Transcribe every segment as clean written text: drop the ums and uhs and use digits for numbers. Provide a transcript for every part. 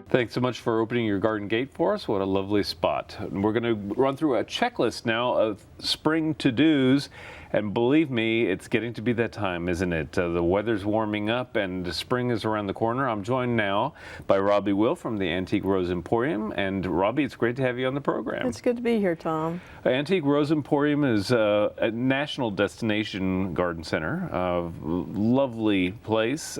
Thanks so much for opening your garden gate for us. What a lovely spot. And we're going to run through a checklist now of spring to-dos. And believe me, it's getting to be that time, isn't it? The weather's warming up and spring is around the corner. I'm joined now by Robbie Will from the Antique Rose Emporium. And Robbie, it's great to have you on the program. It's good to be here, Tom. Antique Rose Emporium is a national destination garden center. Lovely place,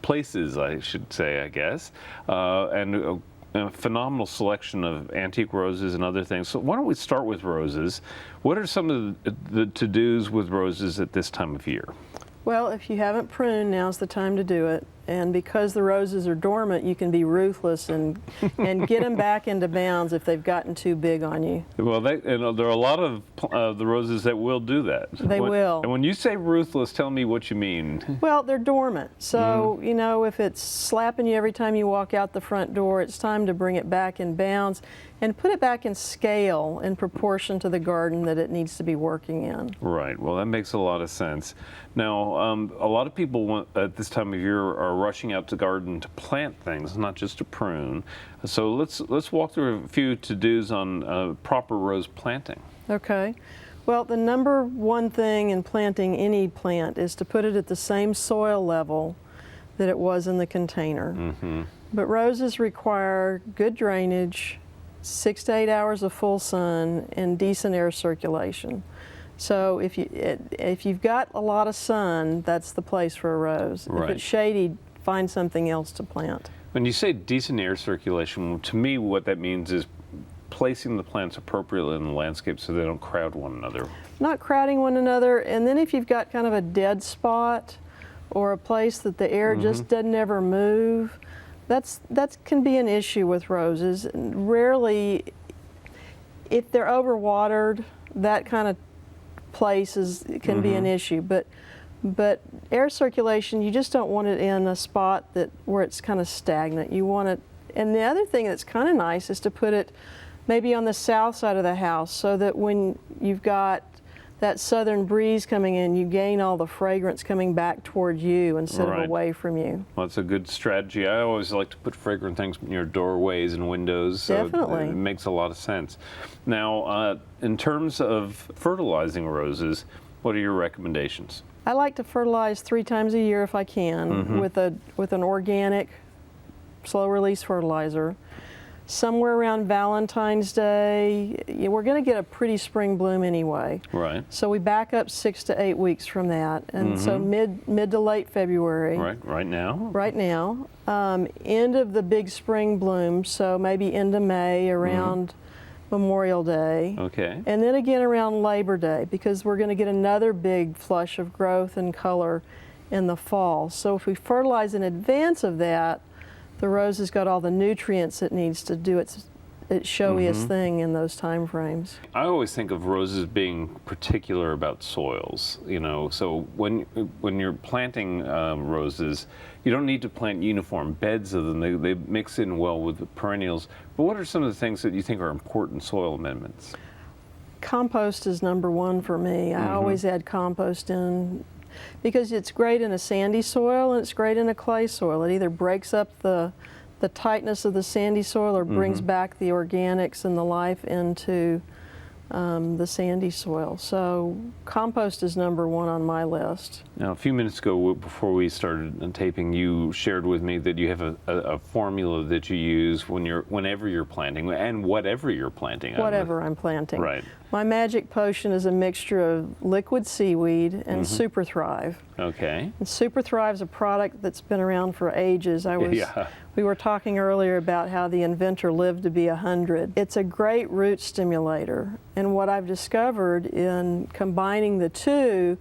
places I should say, I guess. And a phenomenal selection of antique roses and other things. So why don't we start with roses? What are some of the to-dos with roses at this time of year? Well, if you haven't pruned, now's the time to do it. And because the roses are dormant, you can be ruthless and get them back into bounds if they've gotten too big on you. Well, there are a lot of the roses that will do that. They will. And when you say ruthless, tell me what you mean. Well, they're dormant. So, you know, if it's slapping you every time you walk out the front door, it's time to bring it back in bounds and put it back in scale in proportion to the garden that it needs to be working in. Right. Well, that makes a lot of sense. Now, a lot of people at this time of year are rushing out to garden to plant things, not just to prune. So let's walk through a few to-dos on proper rose planting. Okay. Well, the number one thing in planting any plant is to put it at the same soil level that it was in the container. But roses require good drainage, 6 to 8 hours of full sun, and decent air circulation. So if you've got a lot of sun, that's the place for a rose. Right. If it's shady, find something else to plant. When you say decent air circulation, to me what that means is placing the plants appropriately in the landscape so they don't crowd one another. Not crowding one another, and then if you've got kind of a dead spot or a place that the air just doesn't ever move, that can be an issue with roses. Rarely, if they're overwatered, that kind of place can be an issue. But air circulation, you just don't want it in a spot where it's kind of stagnant. You want it, and the other thing that's kind of nice is to put it maybe on the south side of the house so that when you've got that southern breeze coming in, you gain all the fragrance coming back toward you instead of away from you. Well, that's a good strategy. I always like to put fragrant things near doorways and windows. So Definitely. It makes a lot of sense. Now, in terms of fertilizing roses, what are your recommendations? I like to fertilize 3 times a year if I can with an organic slow release fertilizer. Somewhere around Valentine's Day, we're going to get a pretty spring bloom anyway. Right. So we back up 6 to 8 weeks from that, and so mid to late February. Right now. Right now, end of the big spring bloom, so maybe end of May around Memorial Day. Okay. And then again around Labor Day, because we're going to get another big flush of growth and color in the fall. So if we fertilize in advance of that, the rose has got all the nutrients it needs to do its showiest thing in those time frames. I always think of roses being particular about soils, you know, so when you're planting roses, you don't need to plant uniform beds of them. They mix in well with the perennials. But what are some of the things that you think are important soil amendments? Compost is number one for me. I always add compost in, because it's great in a sandy soil and it's great in a clay soil. It either breaks up the tightness of the sandy soil or brings back the organics and the life into the sandy soil. So compost is number one on my list. Now, a few minutes ago, before we started taping, you shared with me that you have a formula that you use whenever you're planting and whatever you're planting. Whatever I'm planting. Right. My magic potion is a mixture of liquid seaweed and Super Thrive. Okay. And Super Thrive is a product that's been around for ages. We were talking earlier about how the inventor lived to be 100. It's a great root stimulator, and what I've discovered in combining the two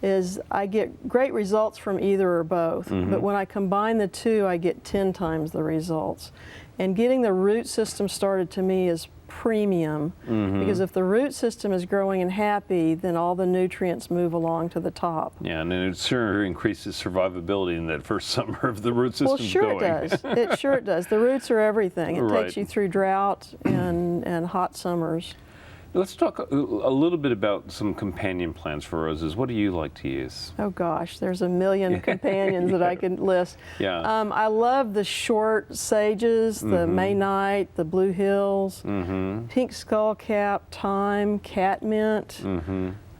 is I get great results from either or both, but when I combine the two, I get 10 times the results. And getting the root system started to me is premium, because if the root system is growing and happy, then all the nutrients move along to the top. Yeah, and it sure increases survivability in that first summer of the root system. Well, sure going. It does. It sure does. The roots are everything. It Right. takes you through drought and hot summers. Let's talk a little bit about some companion plants for roses. What do you like to use? Oh gosh, there's a million companions that I could list. Yeah. I love the short sages, the Maynite, the blue hills, pink skullcap, thyme, catmint,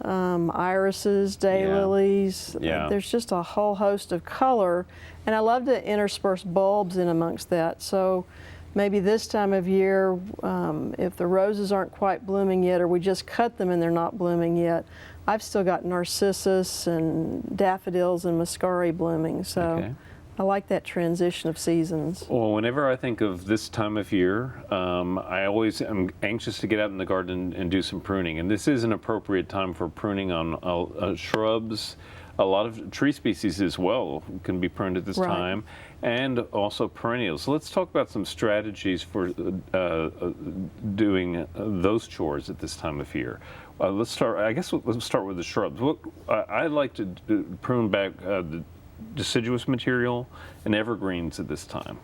irises, daylilies. Yeah. There's just a whole host of color, and I love to intersperse bulbs in amongst that. So maybe this time of year, if the roses aren't quite blooming yet, or we just cut them and they're not blooming yet, I've still got narcissus and daffodils and muscari blooming. So Okay. I like that transition of seasons. Well, whenever I think of this time of year, I always am anxious to get out in the garden and do some pruning. And this is an appropriate time for pruning on shrubs. A lot of tree species as well can be pruned at this Right. time, and also perennials. So let's talk about some strategies for doing those chores at this time of year. Let's start. I guess let's start with the shrubs. I like to prune back the deciduous material and evergreens at this time.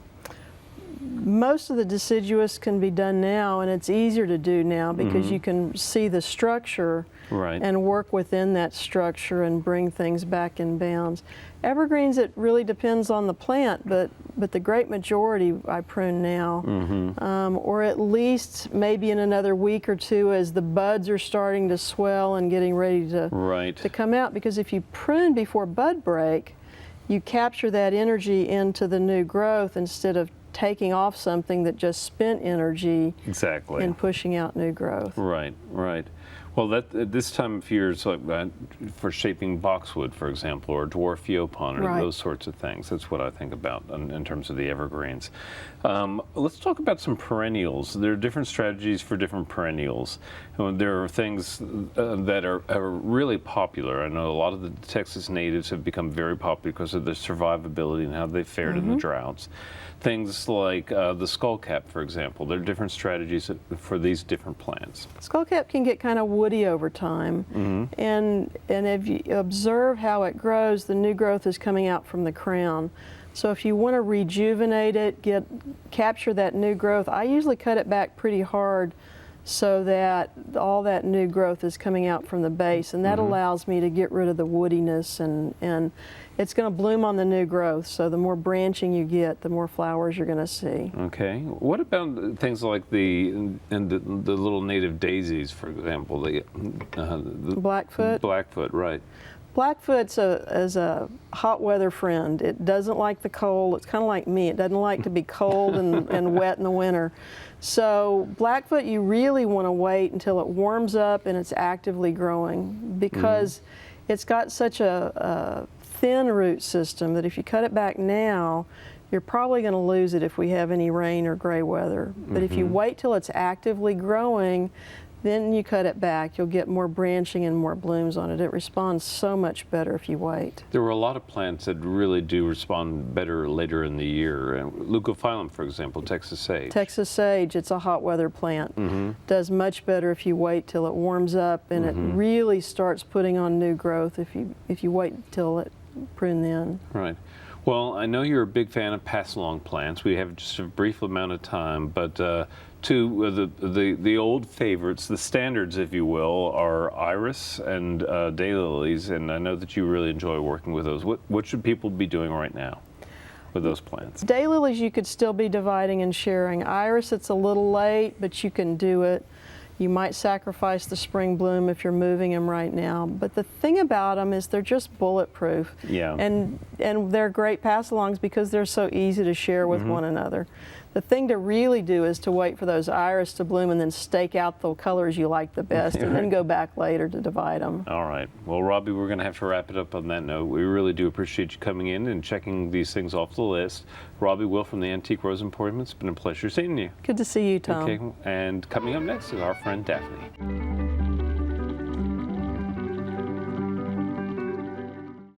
Most of the deciduous can be done now, and it's easier to do now because you can see the structure Right. and work within that structure and bring things back in bounds. Evergreens, it really depends on the plant, but the great majority I prune now, or at least maybe in another week or two as the buds are starting to swell and getting ready to Right. come out. Because if you prune before bud break, you capture that energy into the new growth instead of taking off something that just spent energy Exactly. in pushing out new growth. Right, right. Well, this time of year is like that for shaping boxwood, for example, or dwarf yaupon, or Right. those sorts of things. That's what I think about in terms of the evergreens. Let's talk about some perennials. There are different strategies for different perennials. There are things that are really popular. I know a lot of the Texas natives have become very popular because of their survivability and how they fared in the droughts. Things like the skullcap, for example. There are different strategies for these different plants. Skullcap can get kind of woody over time, and if you observe how it grows, the new growth is coming out from the crown. So if you want to rejuvenate it, capture that new growth, I usually cut it back pretty hard so that all that new growth is coming out from the base, and that allows me to get rid of the woodiness, and it's going to bloom on the new growth. So the more branching you get, the more flowers you're going to see. Okay. What about things like the little native daisies, for example, the Blackfoot. Blackfoot, right? Blackfoot's is a hot weather friend. It doesn't like the cold. It's kind of like me. It doesn't like to be cold and wet in the winter. So Blackfoot, you really want to wait until it warms up and it's actively growing, because it's got such a thin root system that if you cut it back now, you're probably going to lose it if we have any rain or gray weather. But if you wait till it's actively growing, then you cut it back, you'll get more branching and more blooms on it. It responds so much better if you wait. There were a lot of plants that really do respond better later in the year. Leucophyllum, for example, Texas sage. Texas sage, it's a hot weather plant. Does much better if you wait till it warms up, and it really starts putting on new growth if you wait till it prune then. Right. Well, I know you're a big fan of pass-along plants. We have just a brief amount of time, but two of the old favorites, the standards, if you will, are iris and daylilies, and I know that you really enjoy working with those. What should people be doing right now with those plants? Daylilies you could still be dividing and sharing. Iris, it's a little late, but you can do it. You might sacrifice the spring bloom if you're moving them right now. But the thing about them is they're just bulletproof. Yeah. And they're great pass-alongs because they're so easy to share with one another. The thing to really do is to wait for those iris to bloom and then stake out the colors you like the best, and then go back later to divide them. All right. Well, Robbie, we're going to have to wrap it up on that note. We really do appreciate you coming in and checking these things off the list. Robbie Will from the Antique Rose Emporium. It's been a pleasure seeing you. Good to see you, Tom. Okay. And coming up next is our friend Daphne.